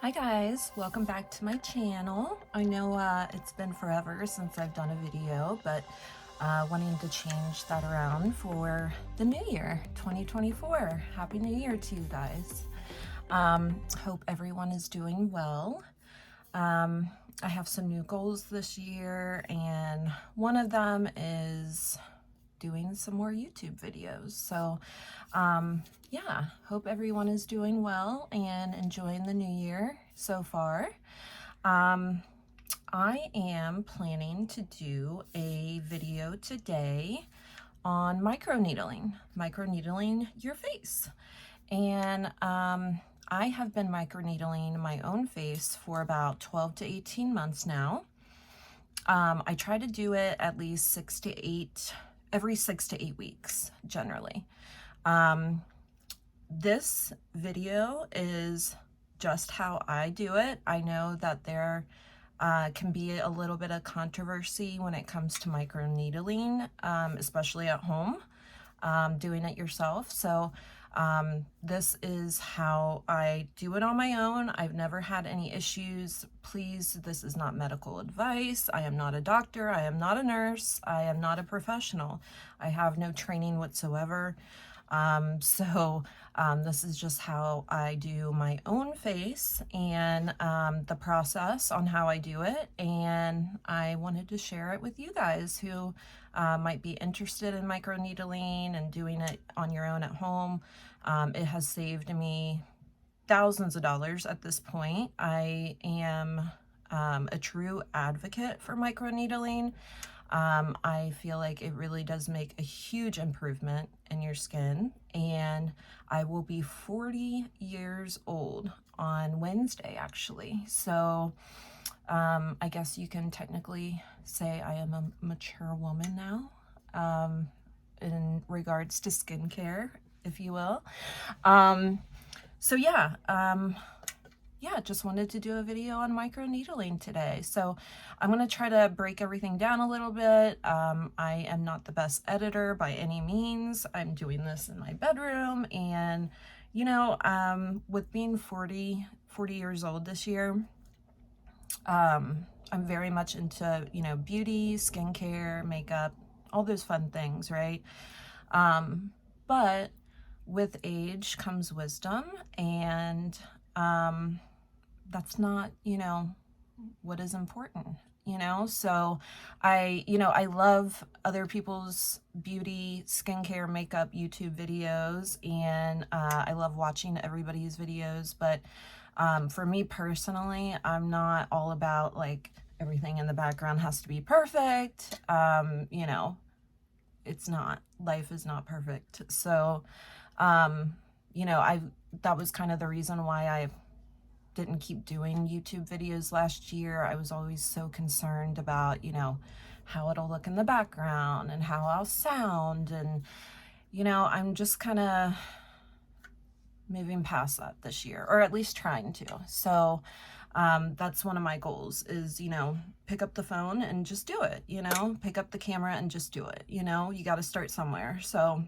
Hi guys, welcome back to my channel. I know it's been forever since I've done a video, but wanting to change that around for the new year, 2024. Happy New Year to you guys. Hope everyone is doing well. I have some new goals this year, and one of them is doing some more YouTube videos. So yeah, hope everyone is doing well and enjoying the new year so far. I am planning to do a video today on microneedling your face. And I have been microneedling my own face for about 12 to 18 months now. I try to do it at least every 6 to 8 weeks generally. This video is just how I do it. I know that there can be a little bit of controversy when it comes to microneedling, especially at home, doing it yourself. So this is how I do it on my own. I've never had any issues. Please, this is not medical advice. I am not a doctor. I am not a nurse. I am not a professional. I have no training whatsoever. This is just how I do my own face and the process on how I do it, and I wanted to share it with you guys who might be interested in microneedling and doing it on your own at home. It has saved me thousands of dollars at this point. I am a true advocate for microneedling. I feel like it really does make a huge improvement in your skin, and I will be 40 years old on Wednesday actually. So I guess you can technically say I am a mature woman now, in regards to skincare, if you will. Just wanted to do a video on microneedling today. So I'm going to try to break everything down a little bit. I am not the best editor by any means. I'm doing this in my bedroom, and you know, with being 40 years old this year, I'm very much into, you know, beauty, skincare, makeup, all those fun things, right? But with age comes wisdom, and that's not, you know, what is important, you know? So I love other people's beauty, skincare, makeup, YouTube videos, and I love watching everybody's videos. But for me personally, I'm not all about like everything in the background has to be perfect. You know, it's not. Life is not perfect. So, you know, that was kind of the reason why I didn't keep doing YouTube videos last year. I was always so concerned about, you know, how it'll look in the background and how I'll sound. And, you know, I'm just kind of moving past that this year, or at least trying to. So that's one of my goals is, you know, pick up the phone and just do it, you know, pick up the camera and just do it. You know, you got to start somewhere. So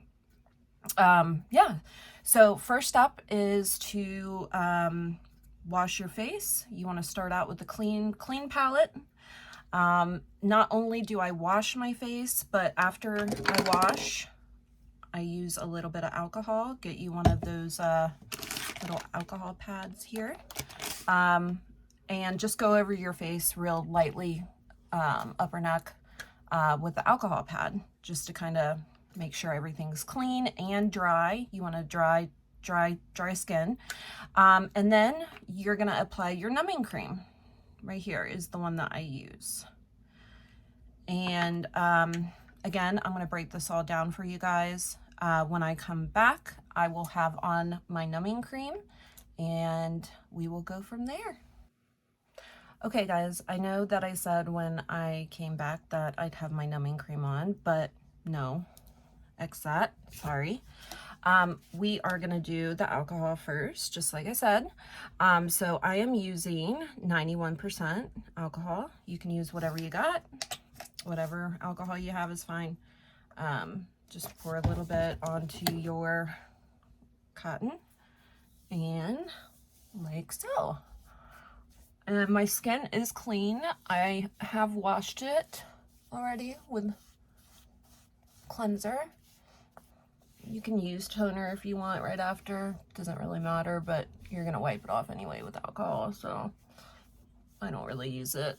yeah. So first up is to wash your face. You want to start out with a clean palette. Not only do I wash my face, but after I wash, I use a little bit of alcohol. Get you one of those little alcohol pads here. And just go over your face real lightly, upper neck, with the alcohol pad, just to kind of make sure everything's clean and dry. You want to dry skin. And then you're going to apply your numbing cream. Right here is the one that I use. And again, I'm going to break this all down for you guys. When I come back, I will have on my numbing cream, and we will go from there. Okay guys, I know that I said when I came back that I'd have my numbing cream on, but no, X that, sorry. We are going to do the alcohol first, just like I said. So I am using 91% alcohol. You can use whatever you got. Whatever alcohol you have is fine. Just pour a little bit onto your cotton, and like so. And my skin is clean. I have washed it already with cleanser. You can use toner if you want right after. Doesn't really matter, but you're gonna wipe it off anyway with alcohol, so I don't really use it.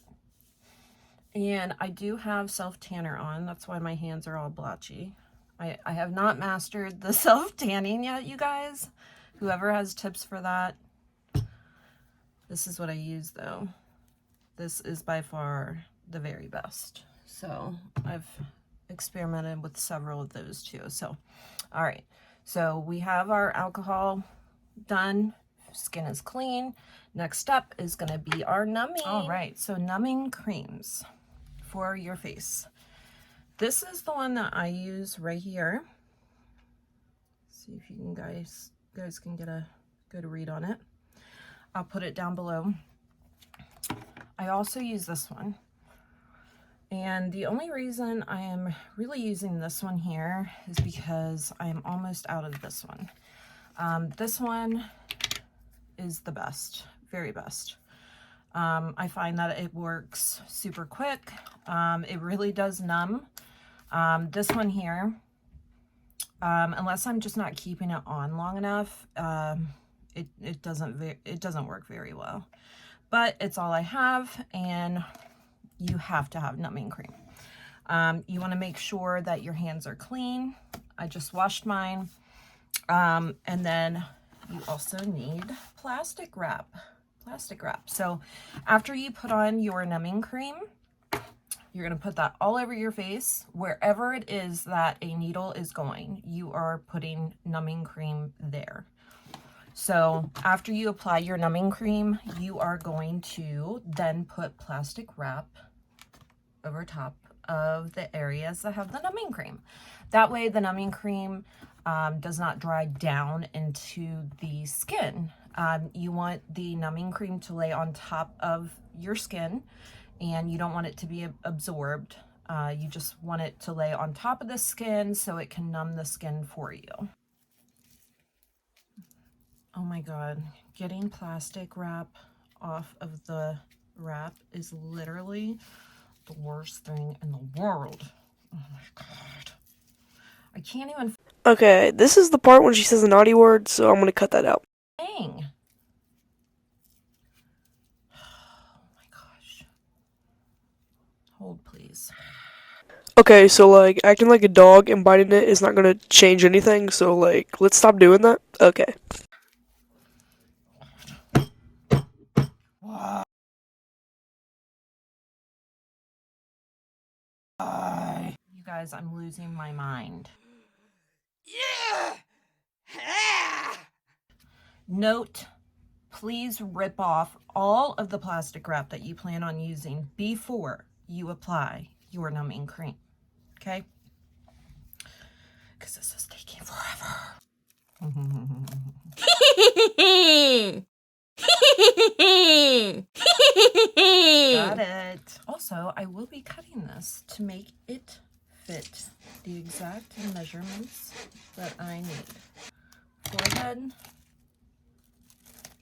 And I do have self-tanner on. That's why my hands are all blotchy. I have not mastered the self-tanning yet, you guys. Whoever has tips for that, this is what I use though. This is by far the very best. So I've experimented with several of those too. So, all right. So we have our alcohol done. Skin is clean. Next step is going to be our numbing. All right. So numbing creams for your face. This is the one that I use right here. See if you can guys can get a good read on it. I'll put it down below. I also use this one. And the only reason I am really using this one here is because I am almost out of this one. This one is the best, very best. I find that it works super quick. It really does numb. This one here, unless I'm just not keeping it on long enough, it doesn't work very well. But it's all I have, and you have to have numbing cream. You want to make sure that your hands are clean. I just washed mine. And then you also need plastic wrap. So after you put on your numbing cream, you're going to put that all over your face. Wherever it is that a needle is going, you are putting numbing cream there. So after you apply your numbing cream, you are going to then put plastic wrap over top of the areas that have the numbing cream. That way the numbing cream does not dry down into the skin. You want the numbing cream to lay on top of your skin, and you don't want it to be absorbed. You just want it to lay on top of the skin so it can numb the skin for you. Oh my God, getting plastic wrap off of the wrap is literally the worst thing in the world. Oh my God. I can't even. Okay, this is the part when she says a naughty word, so I'm gonna cut that out. Dang. Oh my gosh. Hold, please. Okay, so like acting like a dog and biting it is not gonna change anything, so like let's stop doing that. Okay. Why? You guys, I'm losing my mind. Yeah. Note, please rip off all of the plastic wrap that you plan on using before you apply your numbing cream. Okay? Because this is taking forever. Got it. Also, I will be cutting this to make it fit the exact measurements that I need. Forehead.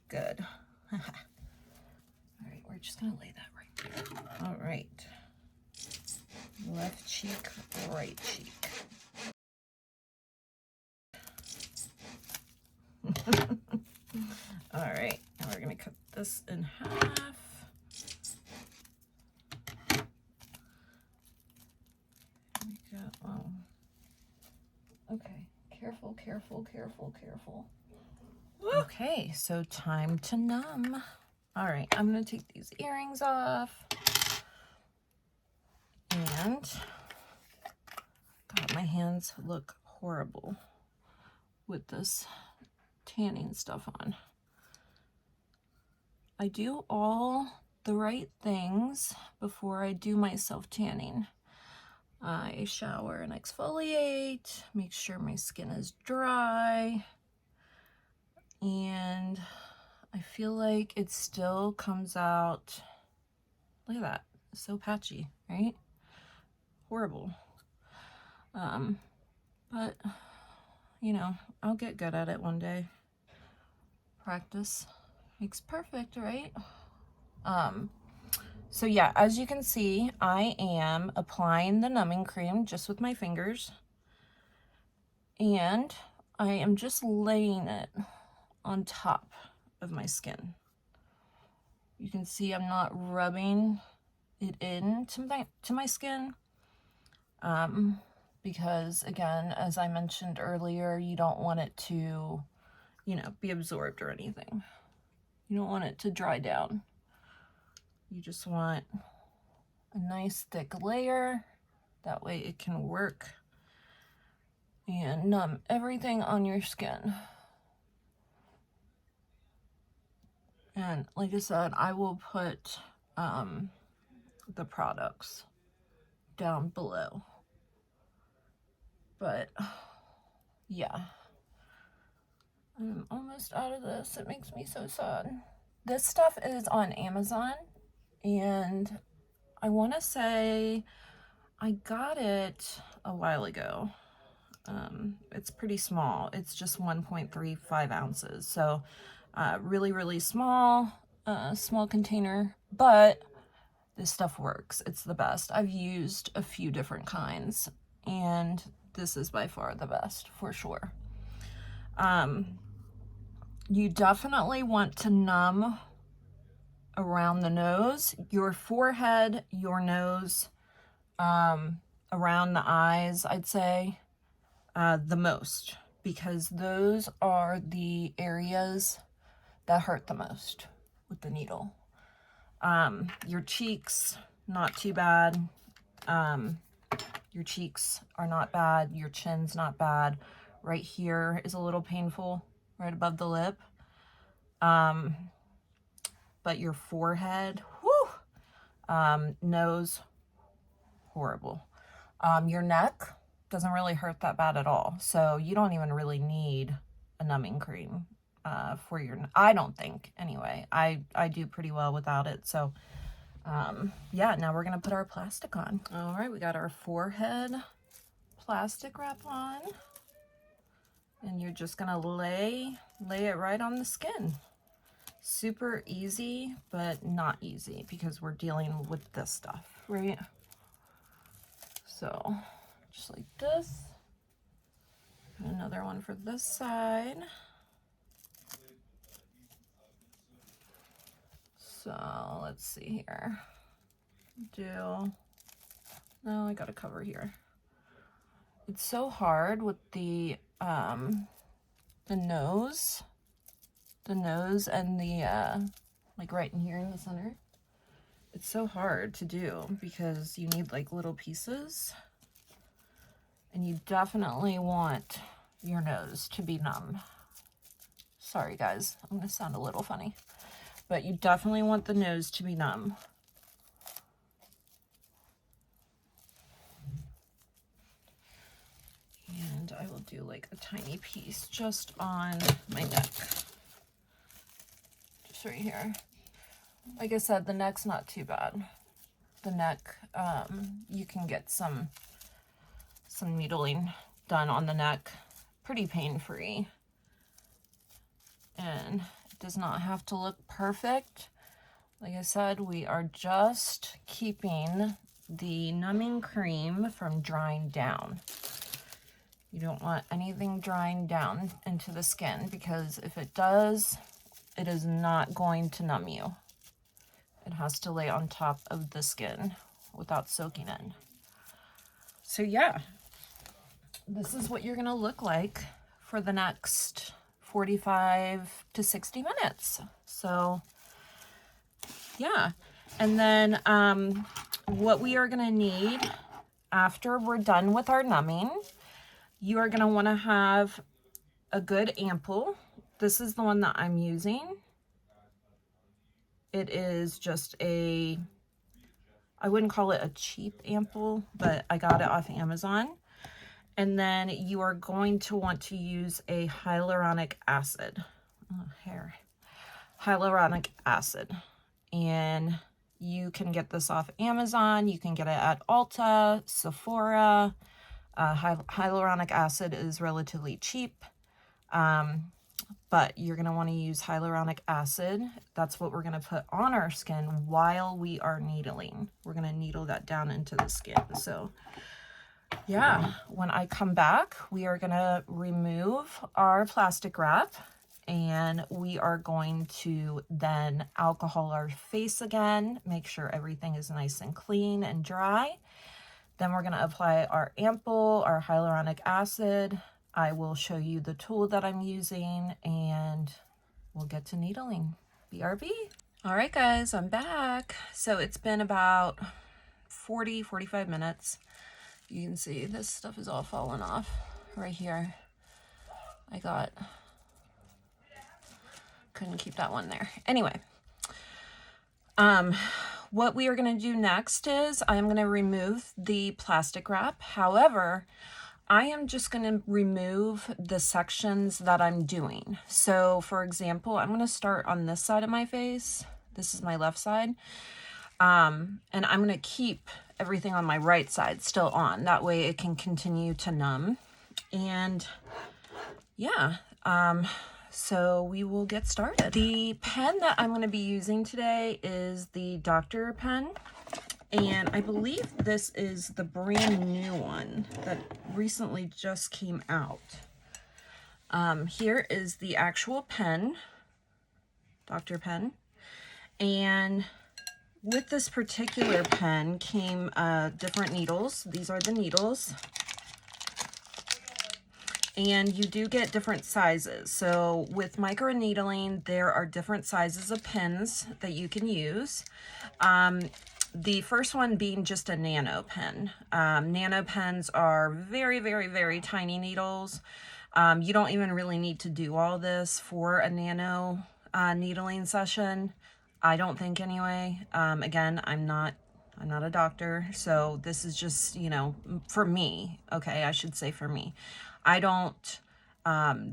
Good. All right, we're just gonna lay that right there. All right. Left cheek, right cheek. All right, now we're gonna cut this in half. Oh. Okay, careful, careful, careful, careful. Okay, so time to numb. All right, I'm gonna take these earrings off. And, God, my hands look horrible with this tanning stuff on. I do all the right things before I do my self-tanning. I shower and exfoliate, make sure my skin is dry, and I feel like it still comes out, look at that, it's so patchy, right? Horrible. But, you know, I'll get good at it one day. Practice makes perfect, right? So yeah, as you can see, I am applying the numbing cream just with my fingers. And I am just laying it on top of my skin. You can see I'm not rubbing it into my skin. Because again, as I mentioned earlier, you don't want it to, you know, be absorbed or anything. You don't want it to dry down. You just want a nice thick layer. That way it can work and numb everything on your skin. And like I said, I will put the products down below. But yeah, I'm almost out of this. It makes me so sad. This stuff is on Amazon, and I want to say I got it a while ago. It's pretty small. It's just 1.35 ounces. So really, really small, small container, but this stuff works. It's the best. I've used a few different kinds, and this is by far the best for sure. You definitely want to numb around the nose, your forehead, your nose, around the eyes, I'd say, the most, because those are the areas that hurt the most with the needle. Your cheeks, not too bad. Your cheeks are not bad. Your chin's not bad. Right here is a little painful, right above the lip. But your forehead, whoo, nose, horrible. Your neck doesn't really hurt that bad at all. So you don't even really need a numbing cream for your, I don't think anyway. I do pretty well without it. So yeah, now we're gonna put our plastic on. All right, we got our forehead plastic wrap on, and you're just gonna lay it right on the skin. Super easy, but not easy because we're dealing with this stuff, right? So just like this. And another one for this side. So let's see here. No, I got a cover here. It's so hard with the nose and the like right in here in the center. It's so hard to do because you need like little pieces, and you definitely want your nose to be numb. Sorry guys, I'm gonna sound a little funny, but you definitely want the nose to be numb. And I will do like a tiny piece just on my neck. Just right here. Like I said, the neck's not too bad. The neck, you can get some needling done on the neck, pretty pain-free. And it does not have to look perfect. Like I said, we are just keeping the numbing cream from drying down. You don't want anything drying down into the skin, because if it does, it is not going to numb you. It has to lay on top of the skin without soaking in. So yeah, this is what you're gonna look like for the next 45 to 60 minutes. So yeah, and then what we are gonna need after we're done with our numbing, you are gonna wanna have a good ampoule. This is the one that I'm using. It is just I wouldn't call it a cheap ampoule, but I got it off Amazon. And then you are going to want to use a hyaluronic acid. Hyaluronic acid. And you can get this off Amazon. You can get it at Ulta, Sephora. Hyaluronic acid is relatively cheap. but you're going to want to use hyaluronic acid. That's what we're going to put on our skin while we are needling. We're going to needle that down into the skin. So yeah, when I come back, we are going to remove our plastic wrap, and we are going to then alcohol our face again, make sure everything is nice and clean and dry. Then we're going to apply our ampoule, our hyaluronic acid. I will show you the tool that I'm using, and we'll get to needling. BRB. All right, guys, I'm back. So it's been about 45 minutes. You can see this stuff is all falling off right here. Couldn't keep that one there. Anyway, what we are going to do next is I'm going to remove the plastic wrap. However, I am just going to remove the sections that I'm doing. So for example, I'm going to start on this side of my face. This is my left side. And I'm going to keep everything on my right side still on. That way it can continue to numb. And yeah, so we will get started. The pen that I'm going to be using today is the Dr. pen. And I believe this is the brand new one that recently just came out. Here is the actual pen, Dr. pen. And with this particular pen came different needles. These are the needles. And you do get different sizes. So with microneedling, there are different sizes of pens that you can use. The first one being just a nano pen. Nano pens are very, very, very tiny needles. You don't even really need to do all this for a nano needling session. I don't think anyway. Again, I'm not a doctor, so this is just, you know, for me. Okay, I should say for me. I don't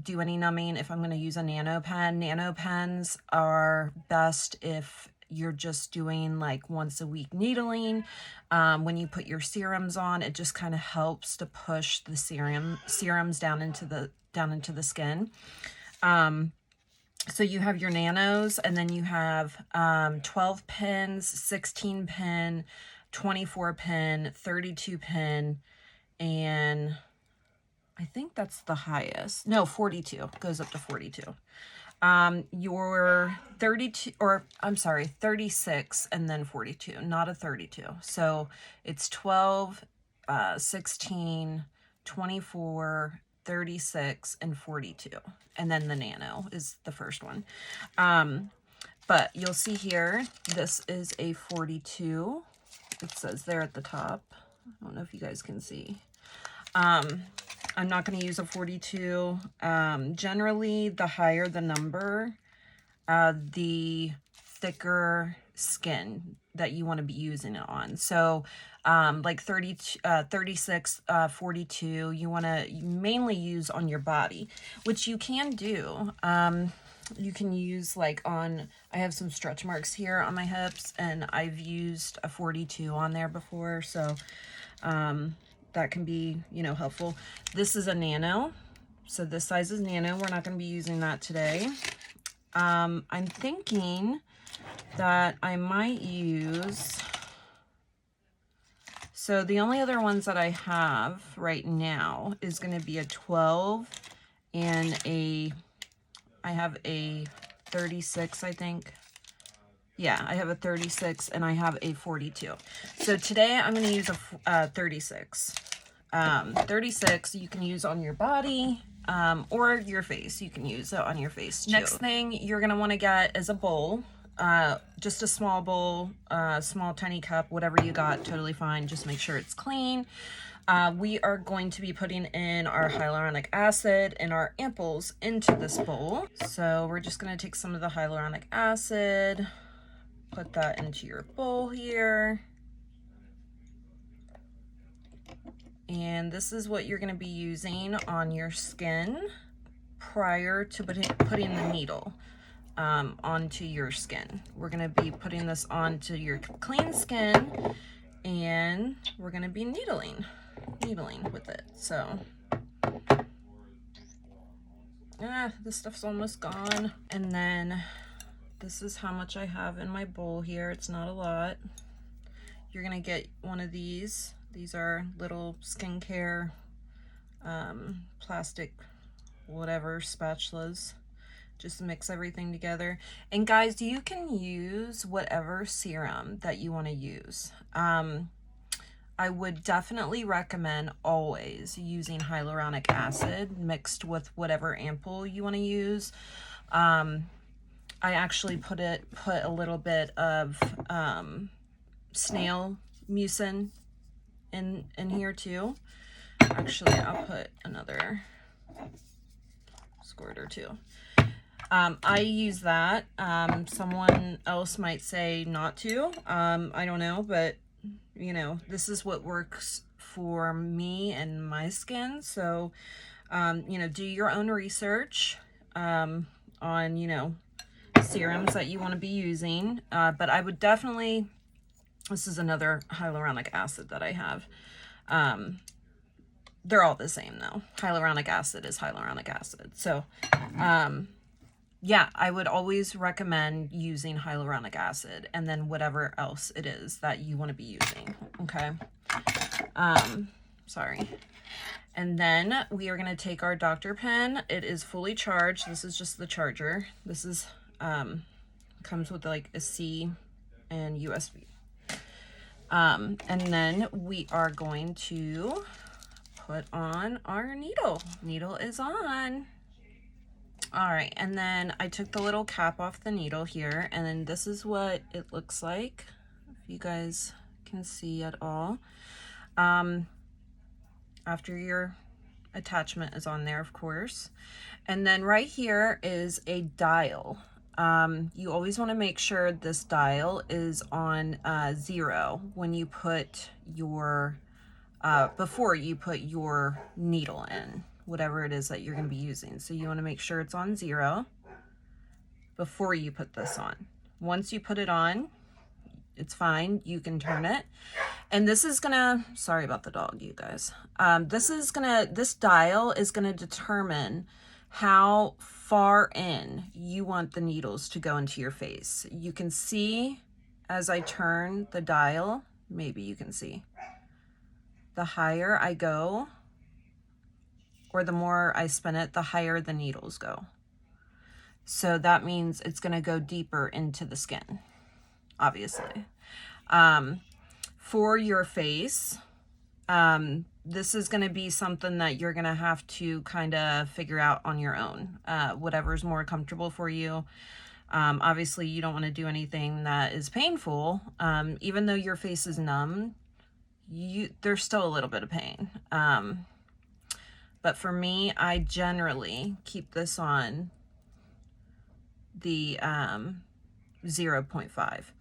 do any numbing if I'm going to use a nano pen. Nano pens are best if you're just doing like once a week needling. When you put your serums on, it just kind of helps to push the serums down into the skin. So you have your nanos, and then you have 12 pins, 16 pin, 24 pin, 32 pin, and I think that's the highest. No, 42. Goes up to 42. Your 32, or I'm sorry, 36 and then 42, not a 32. So it's 12, 16, 24, 36, and 42. And then the nano is the first one. But you'll see here, this is a 42. It says there at the top. I don't know if you guys can see. I'm not going to use a 42. Generally, the higher the number, the thicker skin that you want to be using it on. So like 36, 42, you want to mainly use on your body, which you can do. You can use like on, I have some stretch marks here on my hips, and I've used a 42 on there before. So that can be, you know, helpful. This is a nano. So this size is nano. We're not going to be using that today. I'm thinking that I might use, so the only other ones that I have right now is going to be a 12 and I have a 36, I think. Yeah, I have a 36 and I have a 42. So today I'm going to use a 36. 36 you can use on your body or your face. You can use it on your face too. Next thing you're going to want to get is a bowl. Just a small bowl, small tiny cup, whatever you got, totally fine. Just make sure it's clean. We are going to be putting in our hyaluronic acid and our ampoules into this bowl. So we're just going to take some of the hyaluronic acid, put that into your bowl here. And this is what you're going to be using on your skin prior to putting the needle onto your skin. We're going to be putting this onto your clean skin, and we're going to be needling with it. So This stuff's almost gone. And then this is how much I have in my bowl here. It's not a lot. You're gonna get one of these. These are little skincare plastic whatever spatulas. Just mix everything together. And guys, you can use whatever serum that you want to use. I would definitely recommend always using hyaluronic acid mixed with whatever ampoule you want to use. I actually put a little bit of snail mucin in here too. Actually, I'll put another squirt or two. I use that. Someone else might say not to. I don't know, but you know, this is what works for me and my skin. So, you know, do your own research on, you know, serums that you want to be using. But I would definitely, this is another hyaluronic acid that I have. They're all the same though. Hyaluronic acid is hyaluronic acid. So, yeah, I would always recommend using hyaluronic acid and then whatever else it is that you want to be using, okay? Sorry. And then we are going to take our Dr. pen. It is fully charged. This is just the charger. This is, comes with like a C and USB. And then we are going to put on our needle. Needle is on. All right, and then I took the little cap off the needle here, and then this is what it looks like, if you guys can see at all. After your attachment is on there, of course. And then right here is a dial. You always want to make sure this dial is on 0 when you put your, before you put your needle in, whatever it is that you're going to be using. So you want to make sure it's on 0 before you put this on. Once you put it on, it's fine. You can turn it. And this is gonna, sorry about the dog, you guys. This dial is gonna determine how far in you want the needles to go into your face. You can see as I turn the dial, maybe you can see, the higher I go, or the more I spin it, the higher the needles go. So that means it's gonna go deeper into the skin, obviously. For your face, this is gonna be something that you're gonna have to kind of figure out on your own, whatever's more comfortable for you. Obviously you don't wanna do anything that is painful. Even though your face is numb, there's still a little bit of pain. But for me, I generally keep this on the 0.5.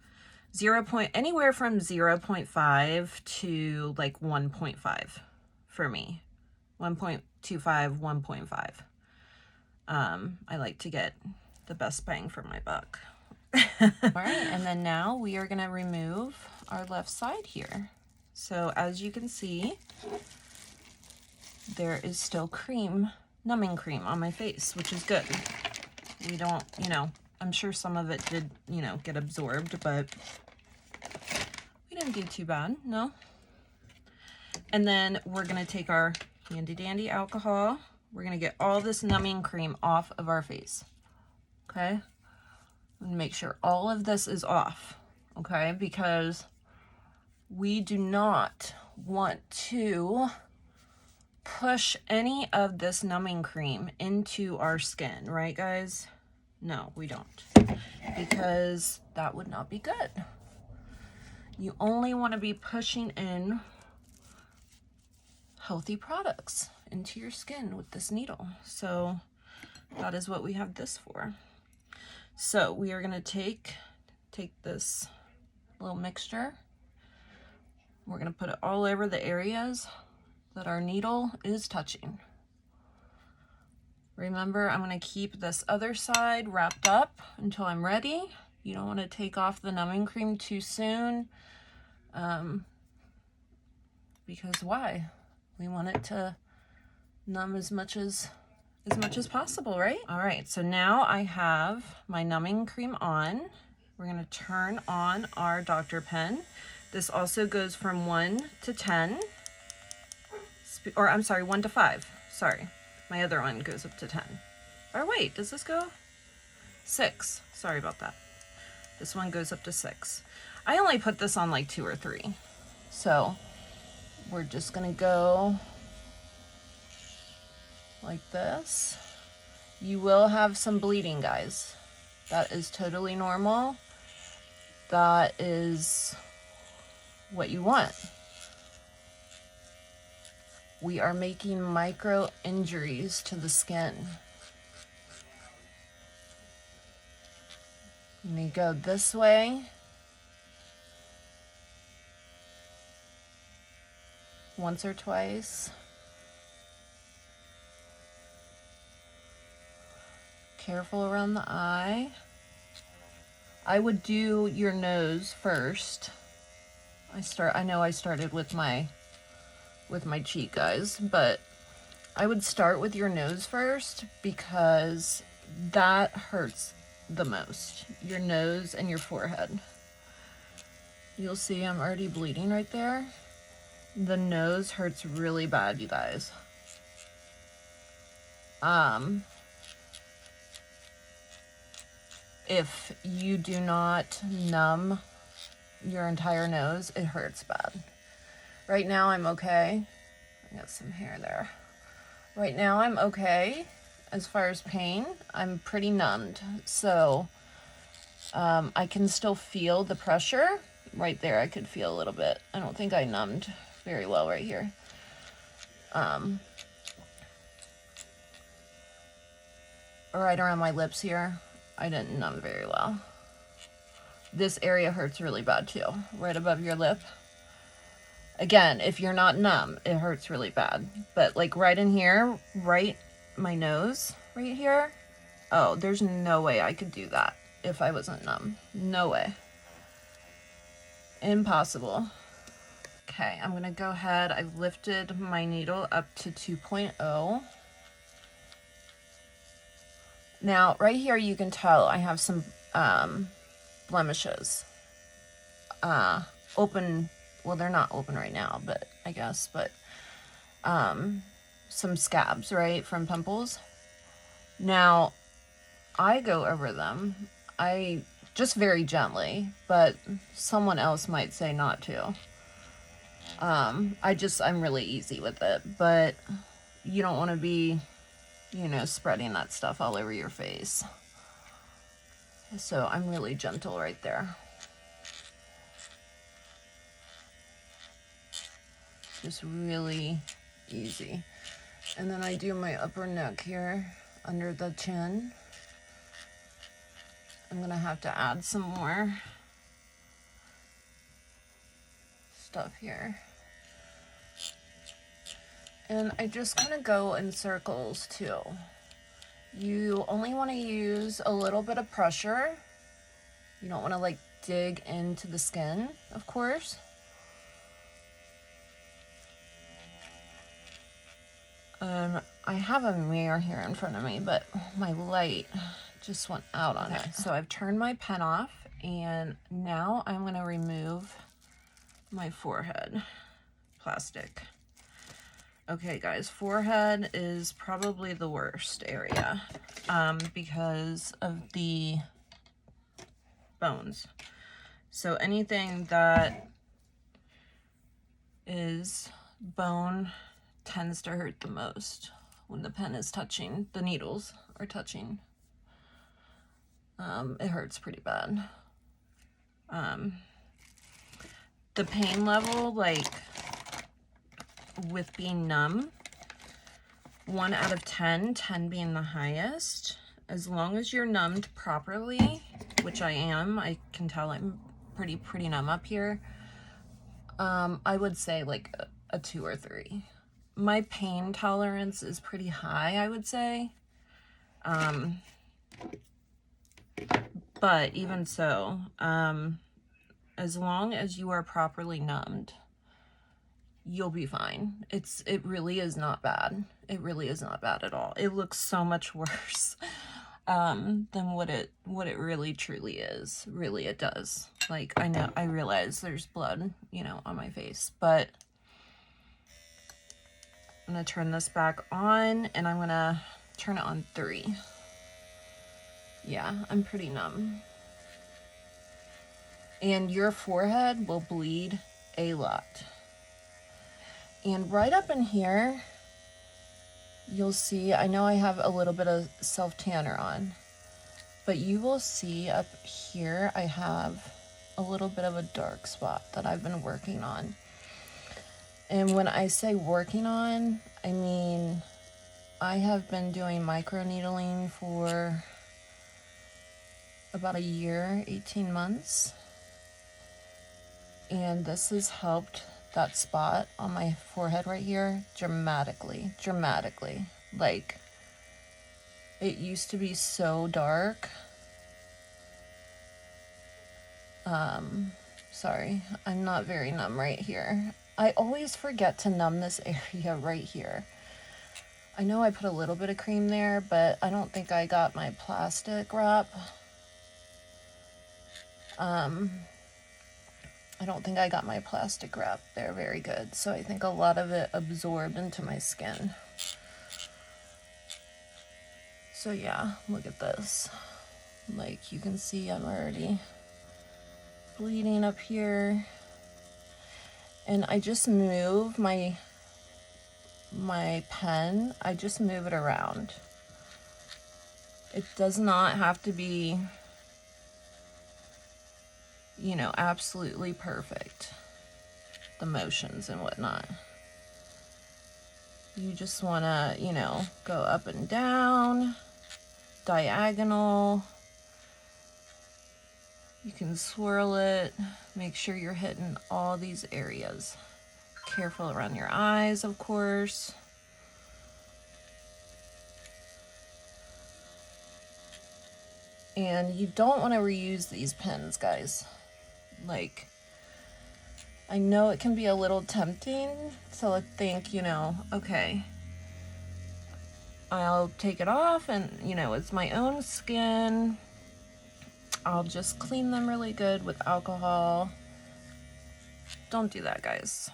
Anywhere from 0.5 to like 1.5 for me. 1.25, 1.5. I like to get the best bang for my buck. All right, and then now we are gonna remove our left side here. So as you can see, there is still cream, numbing cream on my face, which is good. We don't, you know, I'm sure some of it did, you know, get absorbed, but we didn't do too bad, no? And then we're gonna take our handy dandy alcohol. We're gonna get all this numbing cream off of our face, okay? And make sure all of this is off, okay? Because we do not want to push any of this numbing cream into our skin, right guys? No, we don't, because that would not be good. You only want to be pushing in healthy products into your skin with this needle. So that is what we have this for. So we are going to take this little mixture. We're going to put it all over the areas that our needle is touching. Remember, I'm going to keep this other side wrapped up until I'm ready. You don't want to take off the numbing cream too soon, because why? We want it to numb as much as as much as possible, right? All right, so now I have my numbing cream on. We're gonna turn on our Dr. pen. This also goes from 1 to 10, or I'm sorry, 1 to 5. Sorry, my other one goes up to 10. Or wait, does this go? 6, sorry about that. This one goes up to 6. I only put this on like 2 or 3. So we're just gonna go like this. You will have some bleeding, guys. That is totally normal. That is what you want. We are making micro injuries to the skin. Let me go this way. Once or twice. Careful around the eye. I would do your nose first. I know I started with my cheek, guys, but I would start with your nose first because that hurts the most. Your nose and your forehead. You'll see I'm already bleeding right there. The nose hurts really bad, you guys. If you do not numb your entire nose, it hurts bad. Right now I'm okay. I got some hair there. Right now I'm okay as far as pain. I'm pretty numbed, so I can still feel the pressure. Right there I could feel a little bit. I don't think I numbed very well right here. Right around my lips here, I didn't numb very well. This area hurts really bad too, right above your lip. Again, if you're not numb, it hurts really bad. But like right in here, right my nose, right here, oh, there's no way I could do that if I wasn't numb. No way. Impossible. Okay, I'm gonna go ahead. I've lifted my needle up to 2.0. Now, right here you can tell I have some blemishes. Open, well, they're not open right now, but I guess, but some scabs, right, from pimples. Now, I go over them. I just very gently, but someone else might say not to. I'm really easy with it, but you don't want to be, you know, spreading that stuff all over your face. So I'm really gentle right there. Just really easy. And then I do my upper neck here under the chin. I'm gonna have to add some more stuff here. And I just kind of go in circles too. You only want to use a little bit of pressure. You don't want to like dig into the skin, of course. I have a mirror here in front of me, but my light just went out on it. So I've turned my pen off, and now I'm going to remove my forehead plastic. Okay, guys, forehead is probably the worst area because of the bones. So anything that is bone tends to hurt the most when the pen is touching, the needles are touching. It hurts pretty bad. The pain level, like with being numb, 1 out of 10, 10 being the highest. As long as you're numbed properly, which I am, I can tell I'm pretty numb up here. I would say like a 2 or 3. My pain tolerance is pretty high, I would say. But even so, as long as you are properly numbed, you'll be fine. It really is not bad. It really is not bad at all. It looks so much worse than what it really truly is. Really, it does. Like, I realize there's blood, you know, on my face, but I'm gonna turn this back on, and I'm gonna turn it on 3. Yeah, I'm pretty numb. And your forehead will bleed a lot. And right up in here, you'll see, I know I have a little bit of self-tanner on, but you will see up here, I have a little bit of a dark spot that I've been working on. And when I say working on, I mean, I have been doing microneedling for about a year, 18 months. And this has helped that spot on my forehead right here dramatically. Like, it used to be so dark. Sorry, I'm not very numb right here. I always forget to numb this area right here. I know I put a little bit of cream there, but I don't think I got my plastic wrap. I don't think I got my plastic wrap there very good, so I think a lot of it absorbed into my skin. So yeah, look at this. Like, you can see I'm already bleeding up here. And I just move my pen, I just move it around. It does not have to be, you know, absolutely perfect, the motions and whatnot. You just want to, you know, go up and down, diagonal. You can swirl it, make sure you're hitting all these areas. Careful around your eyes, of course. And you don't want to reuse these pens, guys. Like, I know it can be a little tempting to think, you know, okay, I'll take it off and, you know, it's my own skin. I'll just clean them really good with alcohol. Don't do that, guys.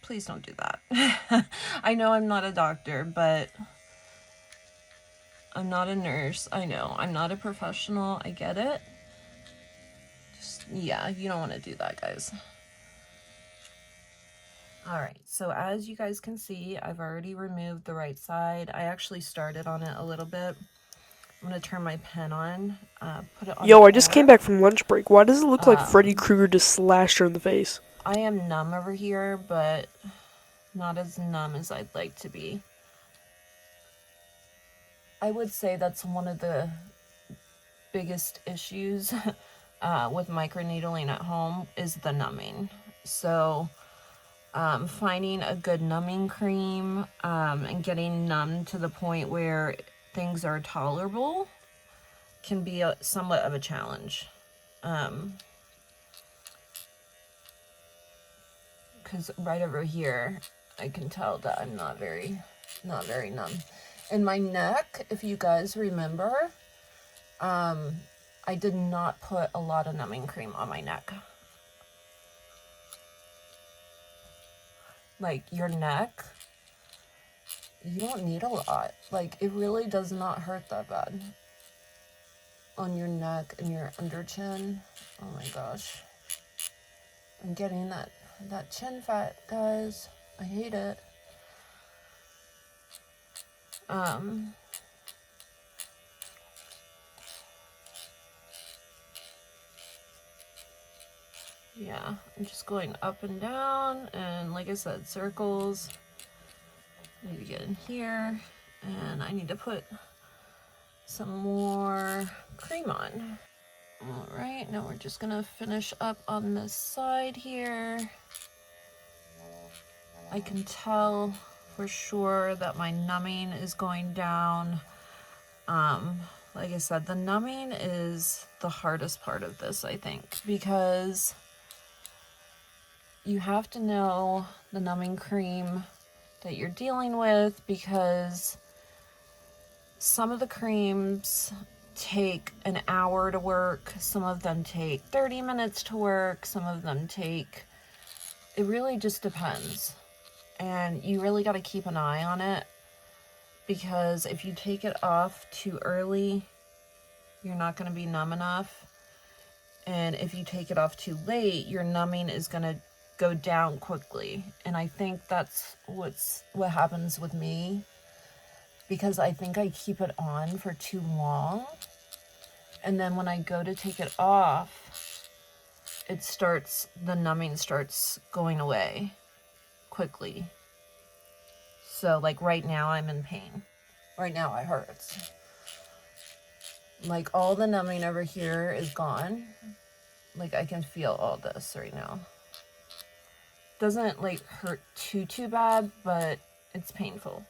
Please don't do that. I know I'm not a doctor, but I'm not a nurse. I know I'm not a professional. I get it. Just, yeah, you don't want to do that, guys. All right, so as you guys can see, I've already removed the right side. I actually started on it a little bit. I'm gonna turn my pen on, put it on. Yo, I just came back from lunch break. Why does it look like Freddy Krueger just slashed her in the face? I am numb over here, but not as numb as I'd like to be. I would say that's one of the biggest issues with microneedling at home is the numbing. So finding a good numbing cream and getting numb to the point where things are tolerable can be somewhat of a challenge. Because right over here, I can tell that I'm not very numb. And my neck, if you guys remember, I did not put a lot of numbing cream on my neck. Like, your neck, you don't need a lot. Like, it really does not hurt that bad on your neck and your under chin. Oh my gosh. I'm getting that chin fat, guys. I hate it. Yeah, I'm just going up and down, and like I said, circles. I need to get in here, and I need to put some more cream on. All right, now we're just gonna finish up on this side here. I can tell for sure that my numbing is going down. like I said, the numbing is the hardest part of this, I think, because you have to know the numbing cream that you're dealing with, because some of the creams take an hour to work, some of them take 30 minutes to work, some of them take, it really just depends. And you really got to keep an eye on it, because if you take it off too early, you're not going to be numb enough. And if you take it off too late, your numbing is going to go down quickly. And I think that's what happens with me, because I think I keep it on for too long. And then when I go to take it off, the numbing starts going away quickly. So like right now I'm in pain. Right now it hurts. Like all the numbing over here is gone. Like I can feel all this right now. Doesn't like hurt too bad, but it's painful.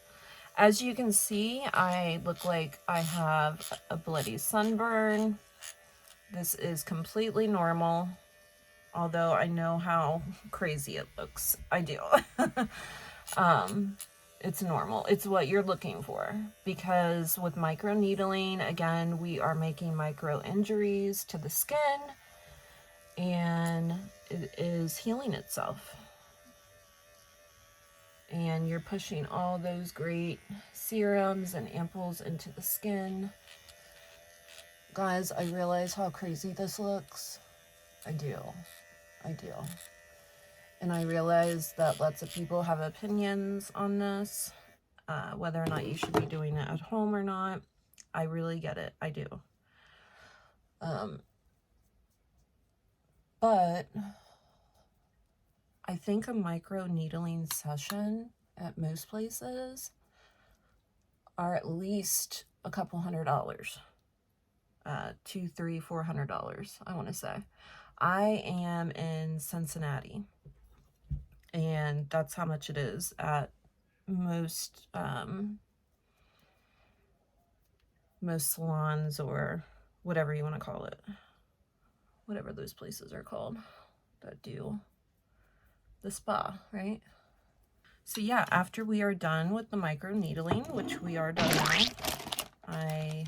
As you can see, I look like I have a bloody sunburn. This is completely normal, although I know how crazy it looks. I do. It's normal. It's what you're looking for, because with microneedling, again, we are making micro injuries to the skin, and it is healing itself. And you're pushing all those great serums and ampoules into the skin. Guys, I realize how crazy this looks. I do. And I realize that lots of people have opinions on this, whether or not you should be doing it at home or not. I really get it. I do. But I think a micro needling session at most places are at least a couple $100. $200, $300, $400, I want to say. I am in Cincinnati, and that's how much it is at most salons, or whatever you want to call it, whatever those places are called that do the spa, right? So yeah, after we are done with the micro needling, which we are done now, I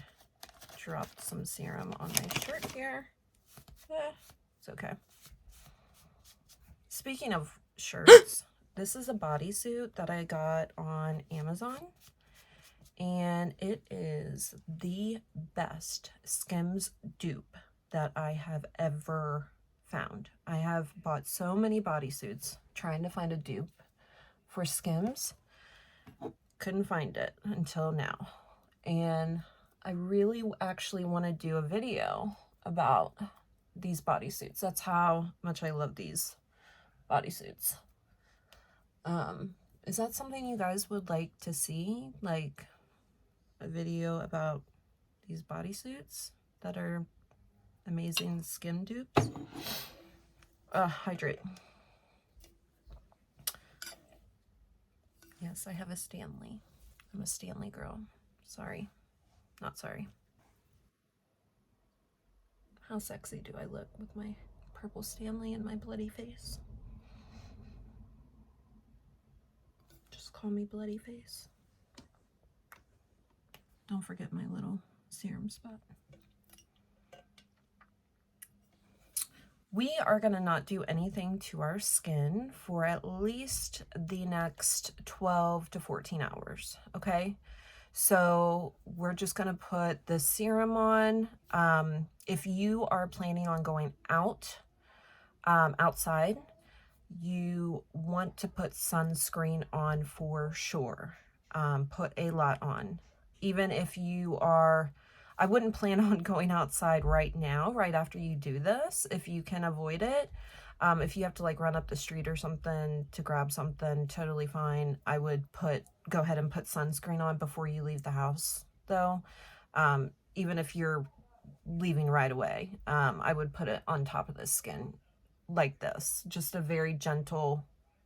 dropped some serum on my shirt here. It's okay. Speaking of shirts, this is a bodysuit that I got on Amazon, and it is the best Skims dupe that I have ever found. I have bought so many bodysuits trying to find a dupe for Skims. Couldn't find it until now. And I really actually want to do a video about these bodysuits. That's how much I love these bodysuits. Is that something you guys would like to see? Like a video about these bodysuits that are amazing skin dupes? Hydrate. Yes, I have a Stanley. I'm a Stanley girl. Sorry. Not sorry. How sexy do I look with my purple Stanley and my bloody face? Just call me bloody face. Don't forget my little serum spot. We are going to not do anything to our skin for at least the next 12 to 14 hours, okay? So we're just going to put the serum on. If you are planning on going outside, you want to put sunscreen on for sure. Put a lot on. Even if you are, I wouldn't plan on going outside right now, right after you do this, if you can avoid it. If you have to like run up the street or something to grab something, totally fine. I would go ahead and put sunscreen on before you leave the house though. Even if you're leaving right away, I would put it on top of the skin like this, just a very gentle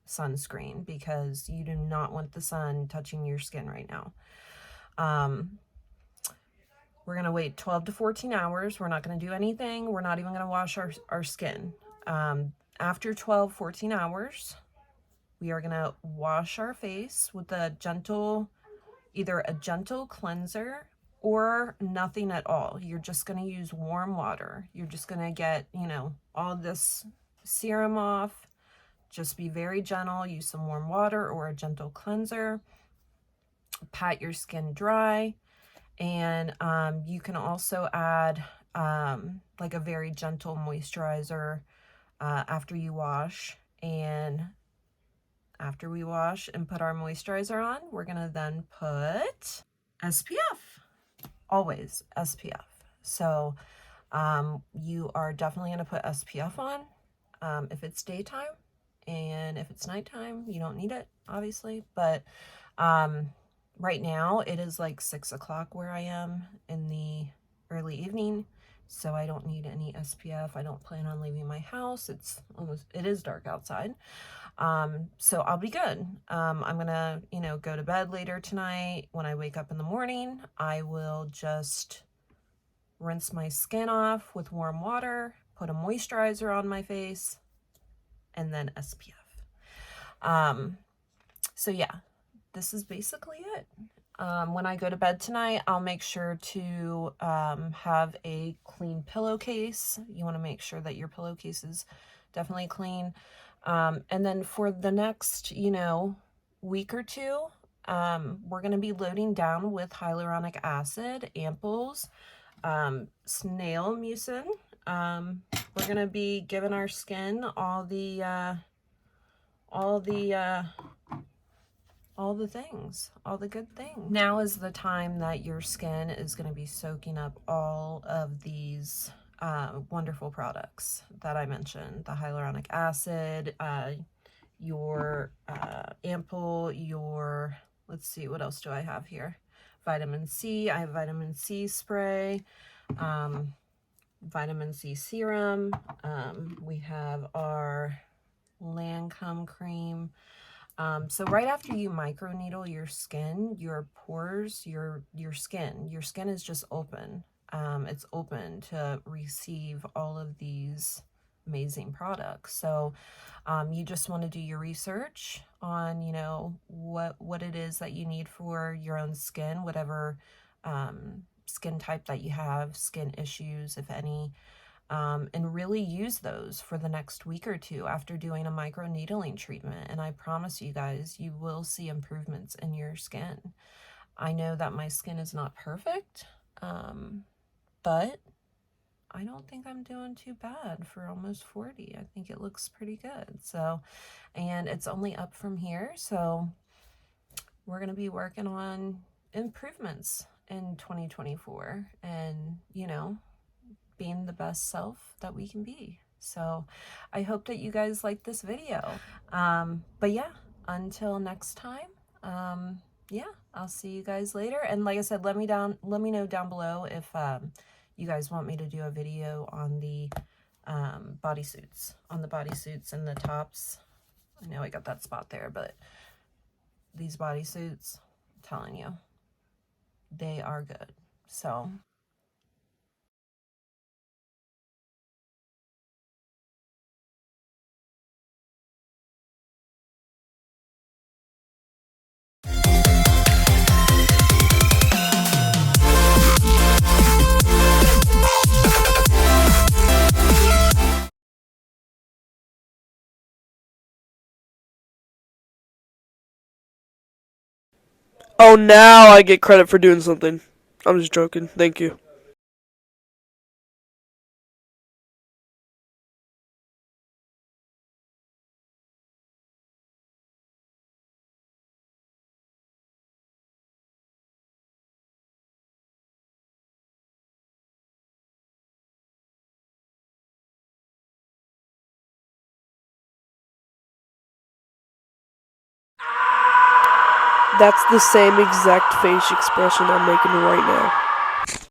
sunscreen, because you do not want the sun touching your skin right now. We're going to wait 12 to 14 hours. We're not going to do anything. We're not even going to wash our skin. After 12, 14 hours, we are going to wash our face with either a gentle cleanser or nothing at all. You're just going to use warm water. You're just going to get, all this serum off. Just be very gentle. Use some warm water or a gentle cleanser. Pat your skin dry. And you can also add like a very gentle moisturizer after you wash. And after we wash and put our moisturizer on, we're going to then put SPF. Always SPF. So you are definitely going to put SPF on if it's daytime, and if it's nighttime, you don't need it, obviously. But right now it is like 6 o'clock where I am in the early evening, so I don't need any SPF. I don't plan on leaving my house. It is dark outside. So I'll be good. I'm gonna, go to bed later tonight. When I wake up in the morning, I will just rinse my skin off with warm water, put a moisturizer on my face, and then SPF. So yeah, this is basically it. When I go to bed tonight, I'll make sure to have a clean pillowcase. You want to make sure that your pillowcase is definitely clean. And then for the next, week or two, we're going to be loading down with hyaluronic acid, ampoules, snail mucin. We're going to be giving our skin all the things, all the good things. Now is the time that your skin is going to be soaking up all of these wonderful products that I mentioned. The hyaluronic acid, your ampoule, let's see, what else do I have here? Vitamin C. I have vitamin C spray, vitamin C serum. We have our Lancome cream. So right after you microneedle your skin, your pores, your skin is just open. It's open to receive all of these amazing products. So you just want to do your research on, what it is that you need for your own skin, whatever skin type that you have, skin issues, if any. And really use those for the next week or two after doing a microneedling treatment. And I promise you guys, you will see improvements in your skin. I know that my skin is not perfect, but I don't think I'm doing too bad for almost 40. I think it looks pretty good. So, and it's only up from here. So we're going to be working on improvements in 2024 and, being the best self that we can be. So I hope that you guys like this video. But yeah, until next time, yeah, I'll see you guys later. And like I said, let me know down below if you guys want me to do a video on the bodysuits, and the tops. I know I got that spot there, but these bodysuits, I'm telling you, they are good. So Oh, now I get credit for doing something. I'm just joking. Thank you. That's the same exact face expression I'm making right now.